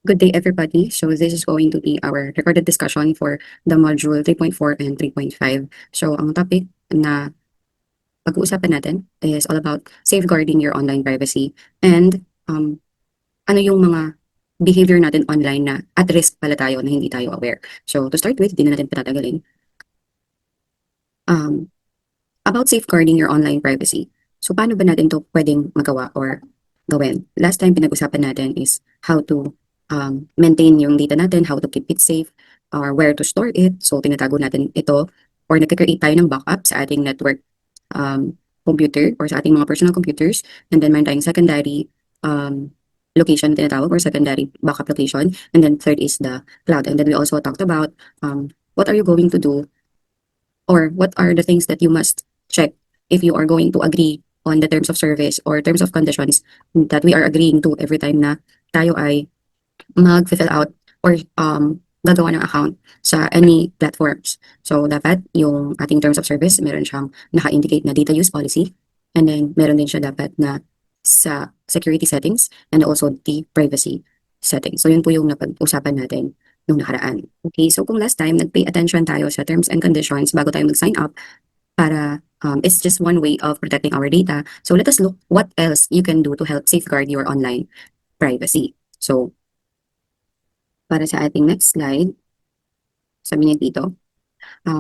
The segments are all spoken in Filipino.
Good day, everybody. So this is going to be our recorded discussion for the module 3.4 and 3.5. So ang topic na pag-uusapan natin is all about safeguarding your online privacy and ano yung mga behavior natin online na at risk pala tayo na hindi tayo aware. So to start with, hindi na natin patatagalin. About safeguarding your online privacy. So paano ba natin to pwedeng magawa or gawin? Last time pinag-usapan natin is how to maintain yung data natin, how to keep it safe, or where to store it. So tinatago natin ito or nagka-create tayo ng backup sa ating network computer or sa ating mga personal computers. And then meron tayong secondary location tinatawag or secondary backup location. And then third is the cloud. And then we also talked about what are you going to do or what are the things that you must check if you are going to agree on the terms of service or terms of conditions that we are agreeing to every time na tayo ay mag-fill out or gagawa ng account sa any platforms. So, dapat yung ating terms of service, meron siyang naka-indicate na data use policy. And then, meron din siya dapat na sa security settings and also the privacy settings. So, yun po yung napag-usapan natin nung nakaraan. Okay, so kung last time, nag-pay attention tayo sa terms and conditions bago tayo mag-sign up para it's just one way of protecting our data. So, let us look what else you can do to help safeguard your online privacy. So, para sa ating next slide, sabi niya dito,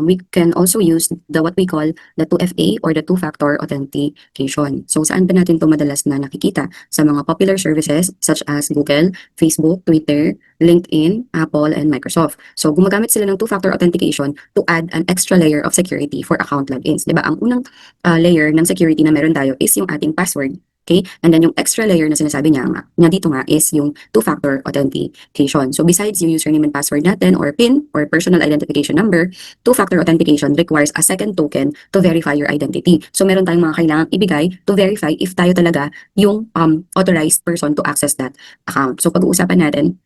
we can also use what we call the 2FA or the two-factor authentication. So saan ba natin ito madalas na nakikita? Sa mga popular services such as Google, Facebook, Twitter, LinkedIn, Apple, and Microsoft. So gumagamit sila ng two-factor authentication to add an extra layer of security for account logins. Diba? Ang unang layer ng security na meron tayo is yung ating password. Okay? And then yung extra layer na sinasabi niya dito nga is yung two-factor authentication. So besides yung username and password natin or PIN or personal identification number, two-factor authentication requires a second token to verify your identity. So meron tayong mga kailangang ibigay to verify if tayo talaga yung authorized person to access that account. So pag-uusapan natin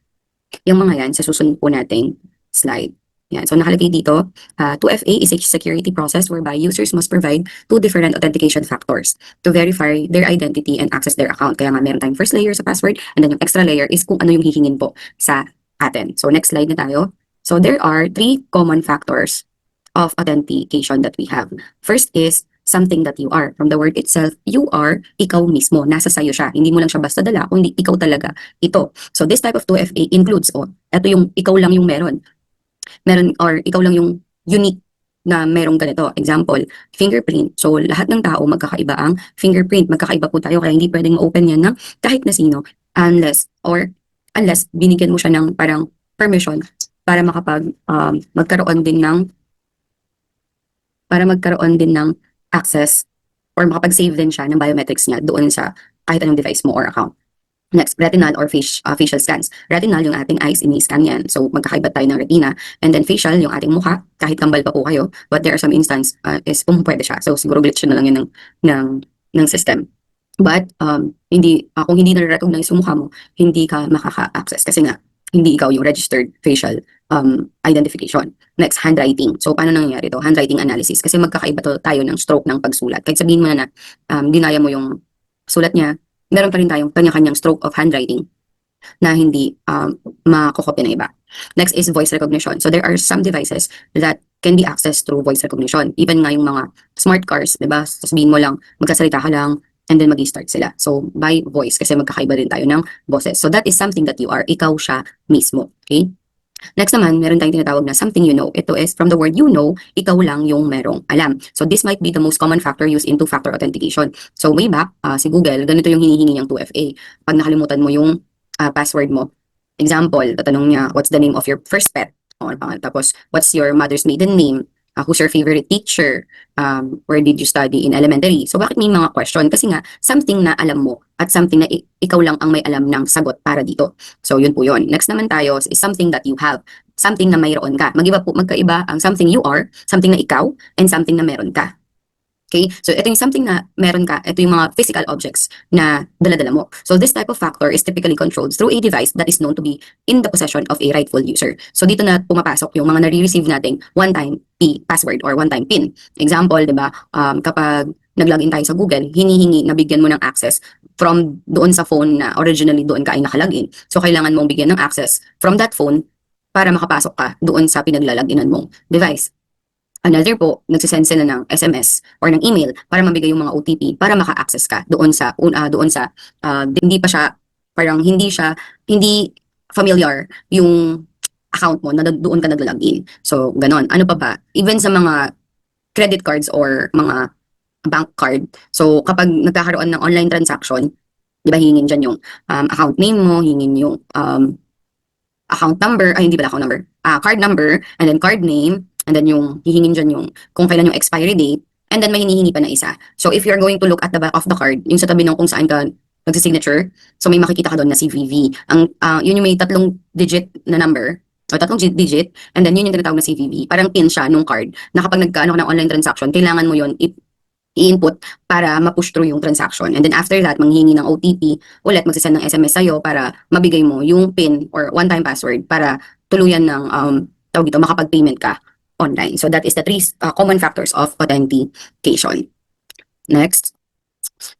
yung mga yan sa susunod po nating slide. Yan. So nakalagay dito, 2FA is a security process whereby users must provide two different authentication factors to verify their identity and access their account. Kaya nga meron tayong first layer sa password and then yung extra layer is kung ano yung hihingin po sa atin. So next slide na tayo. So there are three common factors of authentication that we have. First is something that you are. From the word itself, you are, ikaw mismo. Nasa sayo siya. Hindi mo lang siya basta dala, kundi ikaw talaga ito. So this type of 2FA includes, ito yung ikaw lang yung meron or ikaw lang yung unique na merong ganito. Example, fingerprint. So, lahat ng tao magkakaiba ang fingerprint. Magkakaiba po tayo kaya hindi pwedeng ma-open yan ng kahit na sino unless binigyan mo siya ng parang permission para magkaroon din ng access or makapag-save din siya ng biometrics niya doon sa kahit anong device mo or account. Next, retinal or facial scans. Retinal, yung ating eyes, ini-scan yan. So, magkakaiba tayo ng retina. And then facial, yung ating mukha, kahit kambal pa po kayo. But there are some instance is pwede siya. So, siguro glitch na lang yun ng system. But, kung hindi na-recognize yung mukha mo, hindi ka makaka-access. Kasi nga, hindi ikaw yung registered facial identification. Next, handwriting. So, paano nangyayari ito? Handwriting analysis. Kasi magkakaiba tayo ng stroke ng pagsulat. Kahit sabihin mo na dinaya mo yung sulat niya, meron pa rin tayong kanya-kanyang stroke of handwriting na hindi makokopya ng iba. Next is voice recognition. So there are some devices that can be accessed through voice recognition. Even nga yung mga smart cars, diba? Sabihin mo lang, magkasalita ka lang, and then mag-start sila. So by voice, kasi magkakaiba din tayo ng boses. So that is something that you are. Ikaw siya mismo. Okay? Next naman, meron tayong tinatawag na something you know. Ito is from the word you know, ikaw lang yung merong alam. So this might be the most common factor used in two-factor authentication. So way back, si Google, ganito yung hinihingi niyang 2FA. Pag nakalimutan mo yung password mo, example, tatanong niya, what's the name of your first pet? Tapos, what's your mother's maiden name? Who's your favorite teacher? Where did you study in elementary? So bakit may mga question? Kasi nga, something na alam mo at something na ikaw lang ang may alam ng sagot para dito. So yun po yun. Next naman tayo is something that you have. Something na mayroon ka. Magkaiba ang something you are, something na ikaw, and something na meron ka. Okay? So ito yung something na meron ka, ito yung mga physical objects na dala-dala mo. So this type of factor is typically controlled through a device that is known to be in the possession of a rightful user. So dito na pumapasok yung mga nare-receive nating one-time password or one-time PIN. Example, di ba, kapag nag-login tayo sa Google, hinihingi na bigyan mo ng access from doon sa phone na originally doon ka ay nakalagin. So, kailangan mong bigyan ng access from that phone para makapasok ka doon sa pinaglalaginan mong device. Another po, nagsisend sila ng SMS or ng email para mabigay yung mga OTP para maka-access ka doon sa hindi pa siya parang hindi familiar yung account mo na doon ka nag-login. So, ganon. Ano pa ba? Even sa mga credit cards or mga bank card. So, kapag nagkakaroon ng online transaction, di ba hingin dyan yung account name mo, hingin yung account number, ay hindi pala account number, card number, and then card name, and then yung hihingin dyan yung kung kailan yung expiry date, and then may hinihingi pa na isa. So if you're going to look at the back of the card, yung sa tabi ng kung saan ka nagsisignature, so may makikita ka doon na CVV. Yun yung may 3 digit na number, o 3 digit, and then yun yung tinatawag na CVV. Parang pin siya nung card, na kapag nagkaano ka ng online transaction, kailangan mo yun i-input para ma-push through yung transaction. And then after that, manghihingi ng OTP, ulit magsisend ng SMS sa'yo para mabigay mo yung PIN or one-time password para tuluyan ng tawag dito, makapag-payment ka online. So that is the 3 common factors of authentication. Next,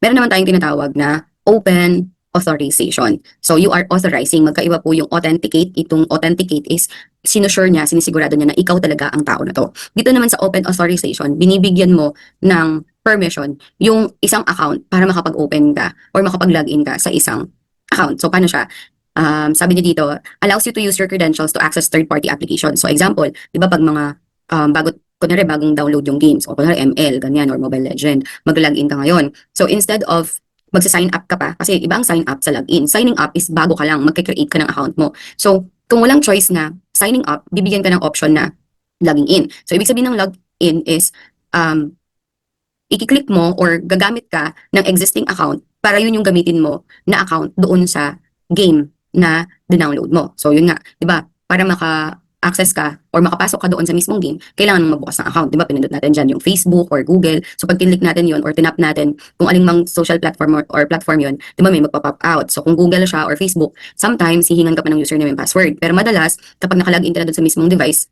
meron naman tayong tinatawag na open authorization. So you are authorizing, magkaiba po yung authenticate. Itong authenticate is sinusure niya, sinisigurado niya na ikaw talaga ang tao na to. Dito naman sa open authorization, binibigyan mo ng permission yung isang account para makapag-open ka or makapag-login ka sa isang account. So paano siya? Sabi niya dito, allows you to use your credentials to access third-party applications. So example, di ba pag mga kunwari bagong download yung games o kunwari ML, ganyan, or Mobile Legend, mag-login ka ngayon. So instead of magsa-sign up ka pa, kasi iba ang sign up sa login. Signing up is bago ka lang, magkikreate ka ng account mo. So kung walang choice na signing up, bibigyan ka ng option na logging in. So ibig sabihin ng login is i-click mo or gagamit ka ng existing account para yun yung gamitin mo na account doon sa game na dinownload mo. So yun nga, 'di ba? Para maka-access ka or makapasok ka doon sa mismong game, kailangan mong magbukas ng account. 'Di ba? Pinindot natin diyan yung Facebook or Google. So pag kinlik natin yun or tinap natin kung aling mang social platform or platform yun, 'di ba may magpa-pop out. So kung Google siya or Facebook, sometimes hihingan ka pa ng username and password. Pero madalas, kapag nakalagin ka na doon sa mismong device,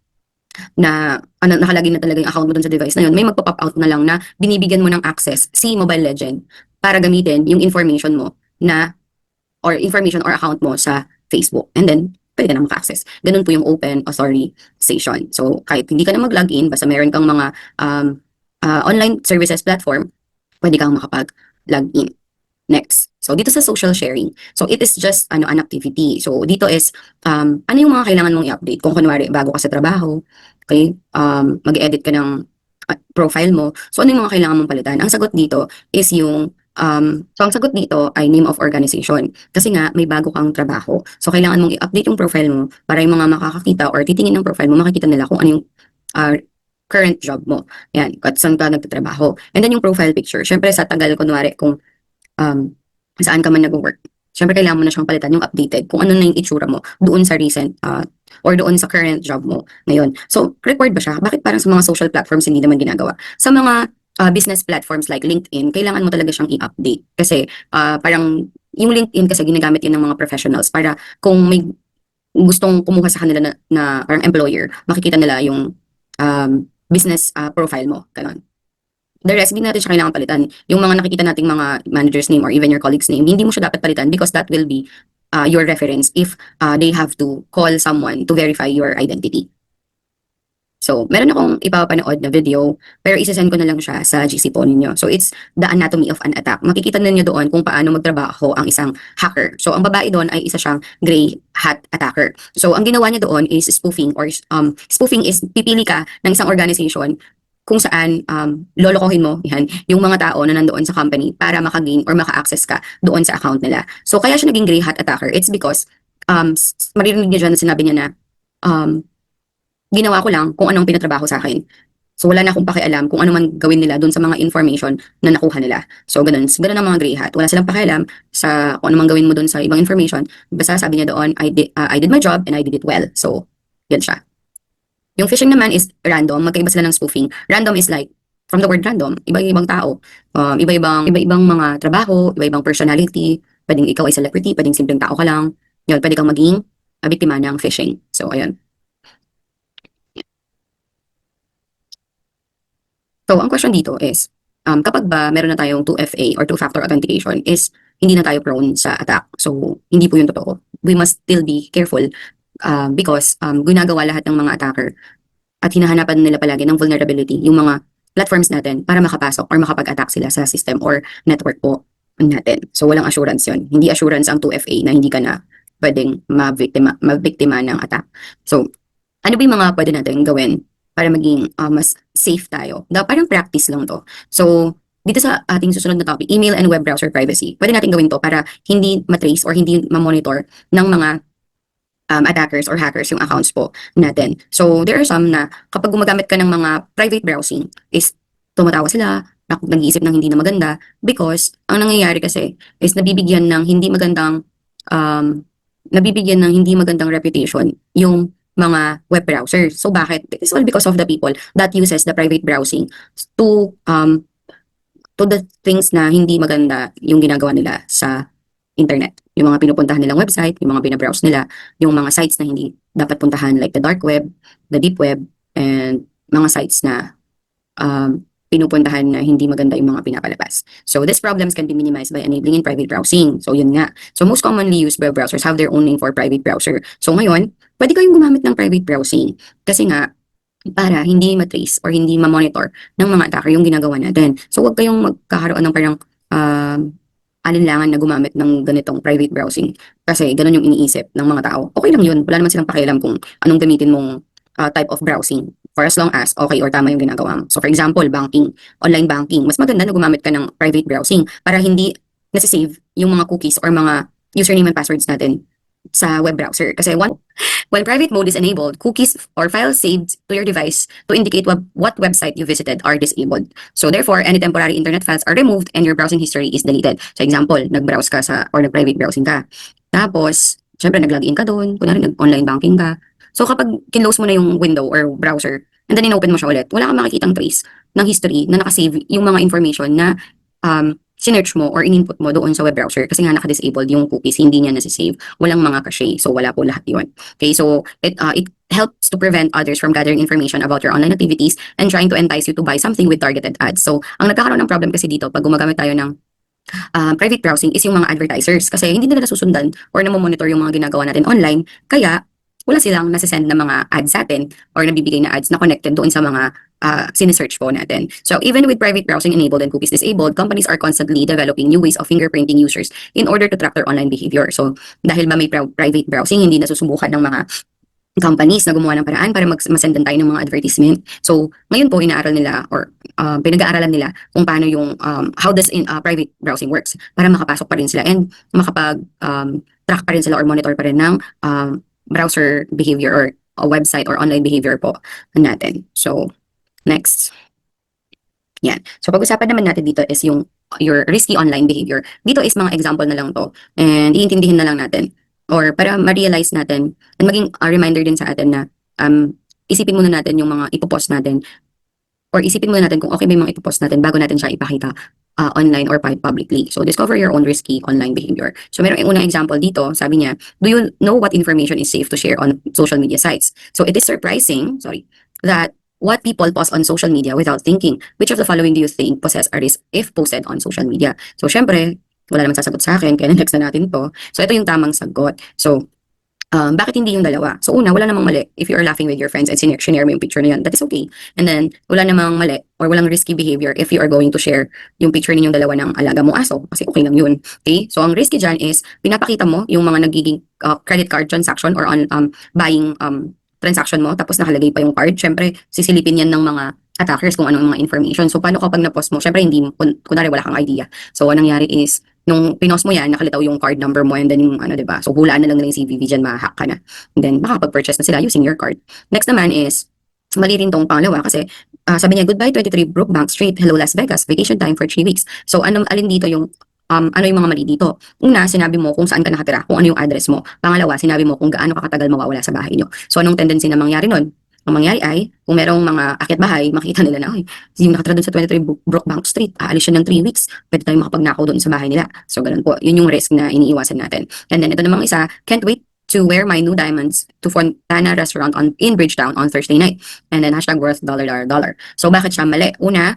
na nakalagay na talaga yung account mo dun sa device na yun, may magpa-pop out na lang na binibigyan mo ng access si Mobile Legend para gamitin yung information mo na or information or account mo sa Facebook. And then, pwede ka na maka-access. Ganun po yung open authorization. So, kahit hindi ka na mag-login, basta meron kang mga online services platform, pwede kang makapag-login. Next. So, dito sa social sharing. So, it is just an activity. So, dito is, ano yung mga kailangan mong i-update? Kung kunwari, bago ka sa trabaho, okay, mag-edit ka ng profile mo. So, ano yung mga kailangan mong palitan? Ang sagot dito is yung, so ang sagot dito ay name of organization. Kasi nga, may bago kang trabaho. So, kailangan mong i-update yung profile mo para yung mga makakakita or titingin ng profile mo, makikita nila kung ano yung current job mo. Yan, at saan ka nagtatrabaho. And then yung profile picture. Syempre, sa tagal, kunwari, kung saan ka man nag-work. Siyempre, kailangan mo na siyang palitan yung updated kung ano na yung itsura mo doon sa recent or doon sa current job mo ngayon. So, required ba siya? Bakit parang sa mga social platforms hindi naman ginagawa? Sa mga business platforms like LinkedIn, kailangan mo talaga siyang i-update. Kasi parang yung LinkedIn kasi ginagamit yun ng mga professionals para kung may gustong kumuha sa kanila na parang employer, makikita nila yung business profile mo. Ganon. The rest, hindi natin siya kailangan palitan. Yung mga nakikita nating mga manager's name or even your colleague's name, hindi mo siya dapat palitan because that will be your reference if they have to call someone to verify your identity. So, meron akong ipapanood na video, pero isasend ko na lang siya sa GC po ninyo. So, it's the anatomy of an attack. Makikita ninyo doon kung paano magtrabaho ang isang hacker. So, ang babae doon ay isa siyang gray hat attacker. So, ang ginawa niya doon is spoofing or spoofing is pipili ka ng isang organization kung saan lolokohin mo yan, yung mga tao na nandoon sa company para makagain or maka-access ka doon sa account nila. So, kaya siya naging gray hat attacker. It's because maririnig niyo dyan na sinabi niya na ginawa ko lang kung anong pinatrabaho sa akin. So, wala na akong pakialam kung ano man gawin nila dun sa mga information na nakuha nila. So, ganun. Ganun ang mga gray hat. Wala silang pakialam sa kung ano man gawin mo dun sa ibang information. Basta sabi niya doon, I did my job and I did it well. So, yan siya. Yung phishing naman is random. Magkaiba sila ng spoofing. Random is like, from the word random, iba-ibang tao. Iba-ibang mga trabaho, iba-ibang personality. Pwedeng ikaw ay celebrity, pwedeng simpleng tao ka lang. Yun, pwede kang maging biktima ng phishing. So, ayun. So, ang question dito is, kapag ba meron na tayong 2FA or two-factor authentication is hindi na tayo prone sa attack. So, hindi po yun totoo. We must still be careful because ginagawa lahat ng mga attacker at hinahanapan nila palagi ng vulnerability yung mga platforms natin para makapasok or makapag-attack sila sa system or network po natin. So, walang assurance yun. Hindi assurance ang 2FA na hindi ka na pwedeng mabiktima ng attack. So, ano ba yung mga pwede natin gawin para maging mas safe tayo? Parang practice lang to. So, dito sa ating susunod na topic, email and web browser privacy. Pwede natin gawin to para hindi matrace or hindi ma-monitor ng mga attackers or hackers yung accounts po natin. So, there are some na kapag gumagamit ka ng mga private browsing is tumatawa sila, nag-iisip ng hindi na maganda because ang nangyayari kasi is nabibigyan ng hindi magandang reputation yung mga web browsers. So, bakit? It's all because of the people that uses the private browsing to the things na hindi maganda yung ginagawa nila sa internet. Yung mga pinupuntahan nilang website, yung mga binabrowse nila, yung mga sites na hindi dapat puntahan like the dark web, the deep web, and mga sites na pinupuntahan na hindi maganda yung mga pinapalabas. So these problems can be minimized by enabling in private browsing. So yun nga. So most commonly used web browsers have their own name for private browser. So ngayon, pwede kayong gumamit ng private browsing. Kasi nga, para hindi matrace or hindi ma-monitor ng mga attacker yung ginagawa natin. So huwag kayong magkakaroon ng parang alinlangan na gumamit ng ganitong private browsing kasi ganun yung iniisip ng mga tao. Okay lang yun. Wala naman silang pakialam kung anong gamitin mong type of browsing for as long as okay or tama yung ginagawa mo. So for example, banking, online banking, mas maganda na gumamit ka ng private browsing para hindi nasisave yung mga cookies or mga username and passwords natin sa web browser. Kasi when private mode is enabled, cookies or files saved to your device to indicate what website you visited are disabled. So therefore, any temporary internet files are removed and your browsing history is deleted. So example, nag-browse ka or nag-private browsing ka. Tapos, syempre nag-login ka doon, kunwari nag-online banking ka. So kapag kinlose mo na yung window or browser, and then inopen mo siya ulit, wala kang makikitang trace ng history na nakasave yung mga information na sinearch mo or in-input mo doon sa web browser kasi nga naka-disabled yung cookies, hindi niya nasa-save. Walang mga cache. So, wala po lahat yun. Okay, so it helps to prevent others from gathering information about your online activities and trying to entice you to buy something with targeted ads. So, ang nagkakaroon ng problem kasi dito pag gumagamit tayo ng private browsing is yung mga advertisers kasi hindi nila nasusundan or namomonitor yung mga ginagawa natin online. Kaya, wala silang nasasend na mga ads sa atin or nabibigay na ads na connected doon sa mga sinesearch po natin. So even with private browsing enabled and cookies disabled, companies are constantly developing new ways of fingerprinting users in order to track their online behavior. So dahil ba may private browsing, hindi nasusubukan ng mga companies na gumawa ng paraan para masendan tayo ng mga advertisement. So ngayon po inaaral nila or pinag-aaralan nila kung paano yung how does private browsing works para makapasok pa rin sila and makapag track pa rin sila or monitor pa rin ng browser behavior or website or online behavior po natin. So, next. Yan. So, pag-usapan naman natin dito is your risky online behavior. Dito is mga example na lang to. And iintindihin na lang natin. Or para ma-realize natin and maging reminder din sa atin na isipin muna natin yung mga ipopost natin or isipin muna natin kung okay ba yung mga ipopost natin bago natin siya ipakita online or publicly. So, discover your own risky online behavior. So, meron yung unang example dito, sabi niya, do you know what information is safe to share on social media sites? So, it is surprising, that what people post on social media without thinking, which of the following do you think possess a risk if posted on social media? So, syempre, wala naman sasagot sa akin, kaya next na natin to. So, ito yung tamang sagot. So, bakit hindi yung dalawa? So una, wala namang mali if you are laughing with your friends and share mo yung picture na yun. That is okay. And then, wala namang mali or walang risky behavior if you are going to share yung picture ninyong dalawa ng alaga mong aso. Kasi okay lang yun. Okay? So ang risky dyan is, pinapakita mo yung mga nagiging credit card transaction or on buying transaction mo, tapos nakalagay pa yung card. Syempre, sisilipin yan ng mga attackers kung anong mga information. So paano kapag na-post mo? Syempre, hindi, kunwari wala kang idea. So anong nangyari is, nung pinost mo yan, nakalitaw yung card number mo and then yung diba? So hulaan na lang nila yung CVV dyan, mahahack ka na. And then makakapag-purchase na sila using your card. Next naman is, mali rin tong pangalawa kasi sabi niya, goodbye 23 Brookbank Street, hello Las Vegas, vacation time for 3 weeks. So alin dito yung ano yung mga mali dito? Una, sinabi mo kung saan ka nakatira, kung ano yung address mo. Pangalawa, sinabi mo kung gaano kakatagal mawawala sa bahay nyo. So anong tendency na mangyari nun? Ang mangyari ay, kung merong mga akyat bahay, makita nila na, yung nakatira doon sa 23 Brookbank Street, aalis siya ng 3 weeks, pwede tayong makapagnakaw doon sa bahay nila. So, ganun po. Yun yung risk na iniiwasan natin. And then, ito namang isa, can't wait to wear my new diamonds to Fontana Restaurant in Bridgetown on Thursday night. And then, hashtag worth $. So, bakit siya mali? Una,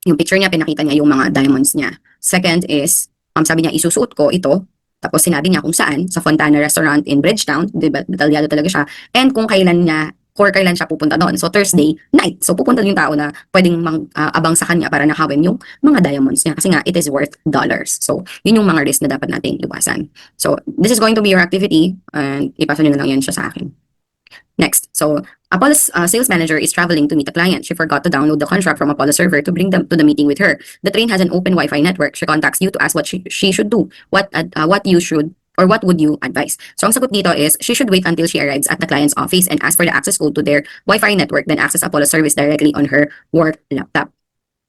Yung picture niya, pinakita niya yung mga diamonds niya. Second is, sabi niya, isusuot ko ito. Tapos sinabi niya kung saan, sa Fontana Restaurant in Bridgetown, di ba, detalyado talaga siya. And kung kailan niya, or kailan siya pupunta doon. So Thursday night. So pupunta yung tao na pwedeng abang sa kanya para nakawin yung mga diamonds niya. Kasi nga, it is worth dollars. So yun yung mga risk na dapat nating iwasan. So this is going to be your activity. And ipasa nyo na lang yan siya sa akin. Next, so Apollo's sales manager is traveling to meet a client. She forgot to download the contract from Apollo server to bring them to the meeting with her. The train has an open Wi-Fi network. She contacts you to ask what she should do. What you should or what would you advise? So ang sagot dito is she should wait until she arrives at the client's office and ask for the access code to their Wi-Fi network, then access Apollo service directly on her work laptop.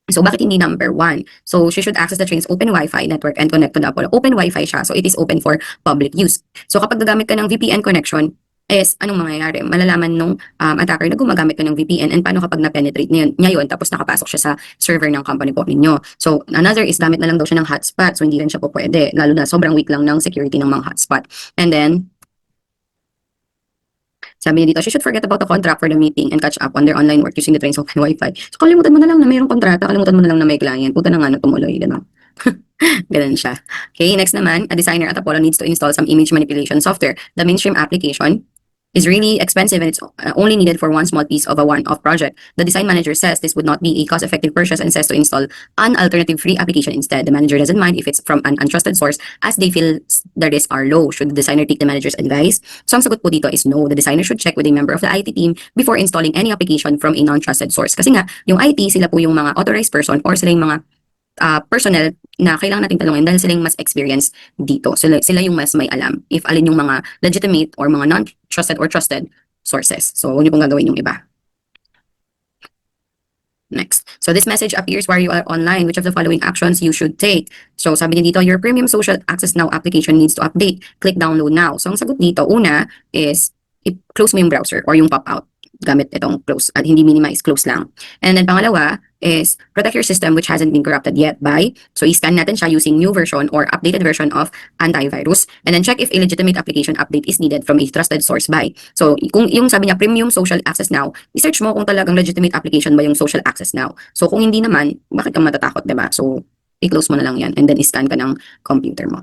So bakit hindi number one? So she should access the train's open Wi-Fi network and connect to the Apollo. Open Wi-Fi siya, so it is open for public use. So kapag gagamit ka ng VPN connection, is anong mangyayari? Malalaman nung attacker na gumagamit ka ng VPN and paano kapag na-penetrate niya yun tapos nakapasok siya sa server ng company po ninyo. So another is gamit na lang daw siya ng hotspot, so hindi rin siya po pwede, lalo na sobrang weak lang ng security ng mga hotspot. And then sabi niya dito, she should forget about the contract for the meeting and catch up on their online work using the train's open Wi-Fi. So kalimutan mo na lang na mayroong kontrata, kalimutan mo na lang na may client, puta na nga na tumuloy, gano'n. Ganun siya. Okay, next naman, a designer at Apollo needs to install some image manipulation software. The mainstream application is really expensive and it's only needed for one small piece of a one-off project. The design manager says this would not be a cost-effective purchase and says to install an alternative free application instead. The manager doesn't mind if it's from an untrusted source as they feel the risks are low. Should the designer take the manager's advice? So ang sagot po dito is no. The designer should check with a member of the IT team before installing any application from a non-trusted source. Kasi nga, yung IT, sila po yung mga authorized person or sila yung mga personnel na kailangan natin talungin dahil sila yung mas experience dito. Sila yung mas may alam if alin yung mga legitimate or mga non-trusted or trusted sources. So, huwag niyo pong gagawin yung iba. Next. So, this message appears while you are online. Which of the following actions you should take? So, sabi niya dito, your Premium Social Access Now application needs to update. Click download now. So, ang sagot dito, una is i-close mo yung browser or yung pop-out gamit itong close at hindi minimize, close lang. And then pangalawa is protect your system which hasn't been corrupted yet by, so i-scan natin siya using new version or updated version of antivirus. And then check if a legitimate application update is needed from a trusted source by. So kung yung sabi niya Premium Social Access Now, i-search mo kung talagang legitimate application ba yung Social Access Now. So kung hindi naman, bakit ka matatakot, diba? So i-close mo na lang yan and then i-scan ka ng computer mo.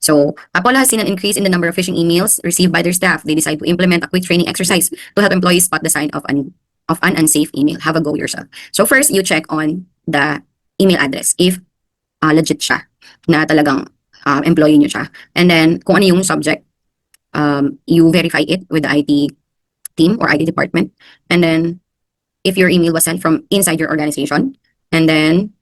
So, Apollo has seen an increase in the number of phishing emails received by their staff. They decide to implement a quick training exercise to help employees spot the sign of an unsafe email. Have a go yourself. So first, you check on the email address if legit siya, na talagang employee nyo siya. And then, kung ano yung subject, you verify it with the IT team or IT department. And then, if your email was sent from inside your organization, and then,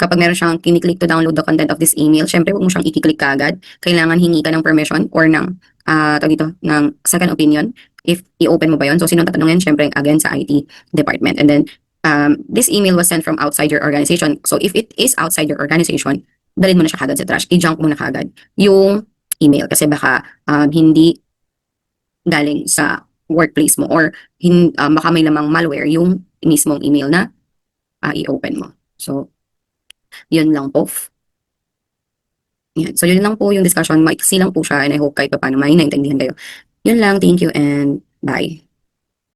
kapag meron siyang kiniklik to download the content of this email, syempre huwag mo siyang ikiklik kaagad. Kailangan hingi ka ng permission or ng, ng second opinion if i-open mo ba yun. So, sinong tatanungin? Syempre, again, sa IT department. And then, this email was sent from outside your organization. So, if it is outside your organization, dalhin mo na siya kagad sa trash. I-junk mo na kagad yung email kasi baka hindi galing sa workplace mo or baka may lamang malware yung mismong email na i-open mo. So, yun lang po. Yan. So, yun lang po yung discussion. Maiksi lang po siya and I hope kahit pa paano may naintindihan kayo. Yun lang. Thank you and bye.